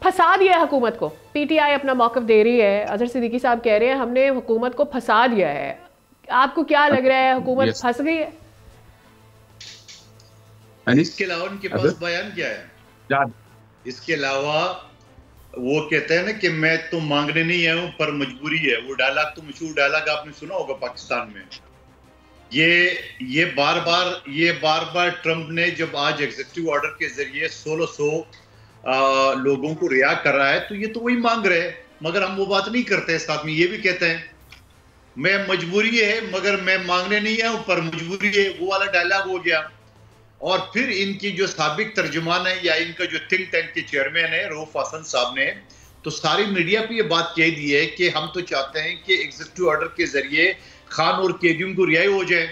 फंसा दिया है हुकूमत को। पीटीआई अपना मौक़िफ़ दे रही है, अजहर सिद्दीकी साहब कह रहे हैं हमने हुकूमत को फंसा दिया है। आपको क्या लग रहा है, हुकूमत फंस गई है? इसके अलावा उनके पास बयान क्या है? इसके अलावा वो कहते हैं ना कि मैं तो मांगने नहीं आया हूं पर मजबूरी है। वो डायलॉग तो मशहूर डायलॉग आपने सुना होगा पाकिस्तान में। ये बार बार ट्रंप ने जब आज एग्जीक्यूटिव ऑर्डर के जरिए 1600 लोगों को रिहा कर रहा है, तो ये तो वही मांग रहे हैं, मगर हम वो बात नहीं करते। साथ में ये भी कहते हैं मैं मजबूरी है मगर मैं मांगने नहीं आया हूं पर मजबूरी है। वो वाला डायलॉग हो गया। और फिर इनकी जो साबिक तर्जुमान है या इनका जो थिंक टैंक के चेयरमैन है रऊफ हसन साहब ने तो सारी मीडिया पे ये बात कह दी है कि हम तो चाहते हैं कि एग्जीक्यूटिव ऑर्डर के जरिए खान और कैदियों को रिहाई हो जाए।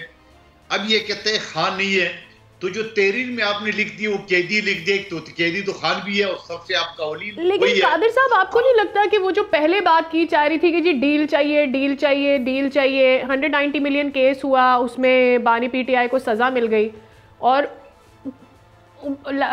अब ये कहते हैं खान नहीं है, तो जो तहरीर में आपने लिख दी वो कैदी लिख दे, तो कैदी तो खान भी है और सबसे आपका वली। लेकिन कादिर साहब, आपको नहीं लगता कि वो जो पहले बात की जा रही थी कि जी डील चाहिए डील चाहिए डील चाहिए, 190 मिलियन केस हुआ, उसमें बानी पीटीआई को सजा मिल गई, और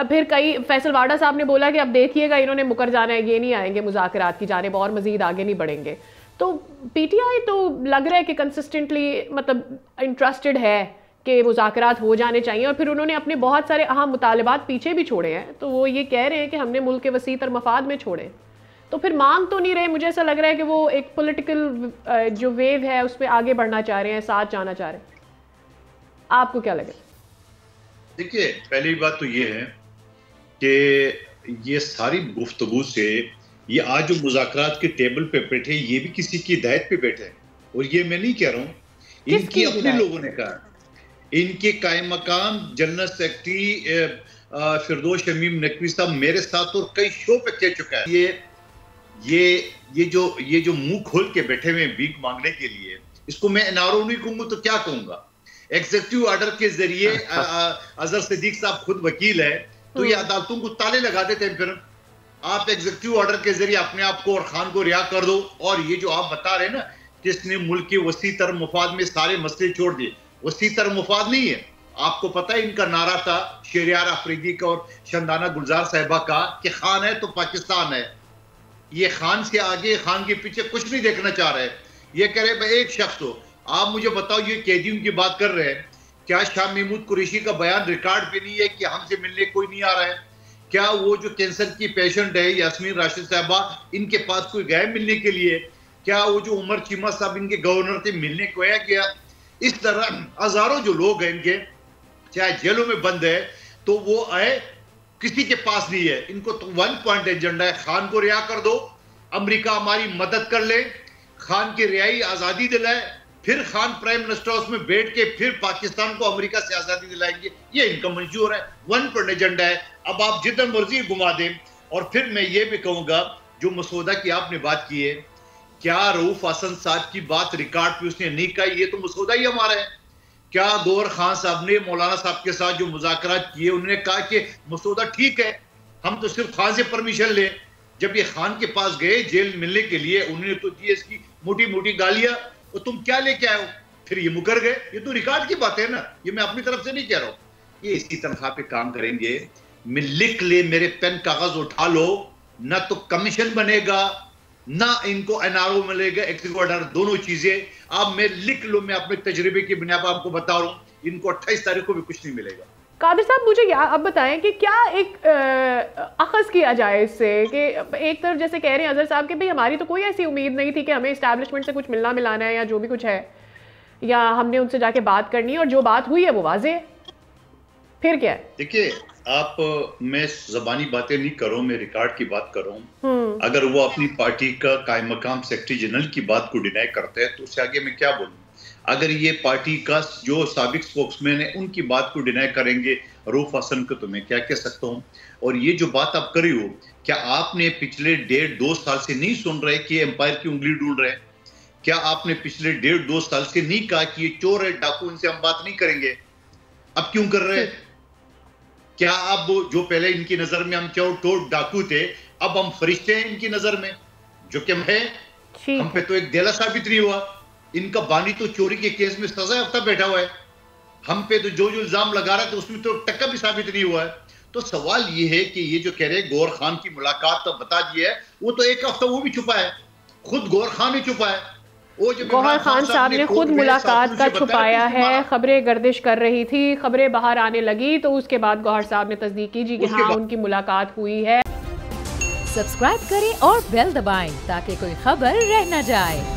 फिर कई फैसल वाडा साहब ने बोला कि अब देखिएगा इन्होंने मुकर जाना है, ये नहीं आएंगे मुज़ाकरात की जानिब और मजीद आगे नहीं बढ़ेंगे। तो पीटीआई तो लग रहा है कि कंसिस्टेंटली मतलब इंटरेस्टेड है कि मुज़ाकरात हो जाने चाहिए, और फिर उन्होंने अपने बहुत सारे अहम मुतालबात पीछे भी छोड़े हैं। तो वो ये कह रहे हैं कि हमने मुल्क के वसी तर मफाद में छोड़े, तो फिर मांग तो नहीं रहे। मुझे ऐसा लग रहा है कि वो एक पॉलिटिकल जो वेव है उस पर आगे बढ़ना चाह रहे हैं, साथ जाना चाह रहे हैं। आपको क्या लगे? देखिए, पहली बात तो ये है कि ये सारी गुफ्तगू से ये आज जो मुज़ाकरात के टेबल पे बैठे ये भी किसी की हिदायत पे बैठे हैं, और ये मैं नहीं कह रहा हूँ, इनकी अपने लोगों ने कहा। इनके कायम मकाम जनरल सेक्रेटरी फिरदौस शमीम नकवी साहब मेरे साथ और कई शो पे कह चुका है ये जो मुंह खोल के बैठे हुए भीख मांगने के लिए, इसको मैं एनआरओ नहीं कहूंगा तो क्या कहूंगा। एग्जीक्यूटिव ऑर्डर के जरिए अजहर सिद्दीक साहब खुद वकील है, तो ये अदालतों को ताले लगा देते हैं। फिर आप एग्जीक्यूटिव ऑर्डर के जरिए अपने आप को और खान को रिहा कर दो, और ये जो आप बता रहे हैं ना कि इसने मुल्क के वसी तर मुफाद में सारे मसले छोड़ दिए, वसी तर मुफाद नहीं है। आपको पता है इनका नारा था शहरियार अफरीदी का और शंदाना गुलजार साहिबा का कि खान है तो पाकिस्तान है। ये खान से आगे खान के पीछे कुछ नहीं देखना चाह रहे। ये कह रहे भाई एक शख्स हो। आप मुझे बताओ, ये कैदियों की बात कर रहे हैं, क्या शाह महमूद कुरैशी का बयान रिकॉर्ड पे नहीं है कि हमसे मिलने कोई नहीं आ रहा है? क्या वो जो कैंसर की पेशेंट है यास्मीन राशिद साहबा, इनके पास कोई गए मिलने के लिए? क्या वो जो उमर चीमा साहब इनके गवर्नर थे मिलने को आया क्या? इस तरह हजारों जो लोग हैं इनके, चाहे जेलों में बंद है, तो वो आए, किसी के पास नहीं है। इनको तो वन पॉइंट एजेंडा है, खान को रिहा कर दो, अमेरिका हमारी मदद कर ले, खान की रिहाई आजादी दिलाए, फिर खान प्राइम मिनिस्टर हाउस में बैठ के फिर पाकिस्तान को अमेरिका से आजादी दिलाएंगे। ये इनका मंजूर है, वन पॉइंट एजेंडा है। अब आप जितना मर्जी घुमा दें। और फिर मैं ये भी कहूंगा, जो मसौदा की आपने बात की है, क्या रऊफ हसन साहब की बात रिकॉर्ड पे उसने नहीं कही? ये तो मसौदा ही हमारा है। क्या गौहर खान साहब ने मौलाना साहब के साथ जो मुज़ाकरात किए, उन्होंने कहा कि मसौदा ठीक है, हम तो सिर्फ खान से परमिशन ले। जब ये खान के पास गए जेल मिलने के लिए, उन्होंने तो दी इसकी मोटी मोटी गालियां, और तुम क्या लेके आए हो? फिर ये मुकर गए। ये तो रिकॉर्ड की बात है ना, ये मैं अपनी तरफ से नहीं कह रहा हूं। ये इसी तनख्वाह पे काम करेंगे। मैं लिख ले, मेरे पेन कागज उठा लो, ना तो कमीशन बनेगा ना इनको एनआरओ मिलेगा, एग्जीक्यूटिव ऑर्डर, दोनों चीजें। आप मैं लिख लो, मैं अपने तजर्बे की बुनियाद पर आपको बता रहा हूं, इनको 28 तारीख को भी कुछ नहीं मिलेगा। कादिर साहब, मुझे अब बताएं कि क्या एक अखज़ किया जाए इससे कि एक तरफ जैसे कह रहे हैं अजहर साहब कि भाई हमारी तो कोई ऐसी उम्मीद नहीं थी कि हमें इस्टेब्लिशमेंट से कुछ मिलना मिलाना है या जो भी कुछ है, या हमने उनसे जाके बात करनी है, और जो बात हुई है वो वाज़ेह है, फिर क्या है? देखिए, आप मैं ज़बानी बातें नहीं कर रहा हूँ, मैं रिकॉर्ड की बात कर रहा हूँ। अगर वो अपनी पार्टी का कायम मकाम सेक्रेटरी जनरल की बात को डिनाई करते हैं तो उससे आगे मैं क्या बोलूँ? अगर ये पार्टी का जो साबिक स्पोक्समैन है उनकी बात को डिनाई करेंगे रऊफ हसन को, तो मैं क्या कह सकता हूँ? और ये जो बात आप कर रही हो, क्या आपने पिछले 1.5-2 साल से नहीं सुन रहे कि एम्पायर की उंगली ढूंढ रहे हैं? क्या आपने पिछले 1.5-2 साल से नहीं कहा कि ये चोर है, डाकू, इनसे हम बात नहीं करेंगे? अब क्यों कर रहे हैं? क्या अब जो पहले इनकी नजर में हम चोर डाकू थे, अब हम फरिश्ते हैं इनकी नजर में? जो कि हम पे तो एक देला साबित नहीं हुआ। इनका बानी तो चोरी के केस में सजा याफ्ता बैठा हुआ है। हम पे तो जो इल्जाम लगा रहा था उसमें तो टक्का भी साबित नहीं हुआ है। तो सवाल ये है कि ये जो कह रहे हैं गौहर खान की मुलाकात तो बता दी है, वो तो एक हफ्ता वो भी छुपा है, खुद गौहर खान ही छुपा है। वो जो गौहर खान साहब ने खुद मुलाकात का छुपाया है, खबरें गर्दिश कर रही थी, खबरें बाहर आने लगी तो उसके बाद गौहर साहब ने तस्दीक की जी कि हाँ उनकी मुलाकात हुई है। सब्सक्राइब करें और बेल दबाएं ताकि कोई खबर रह न जाए।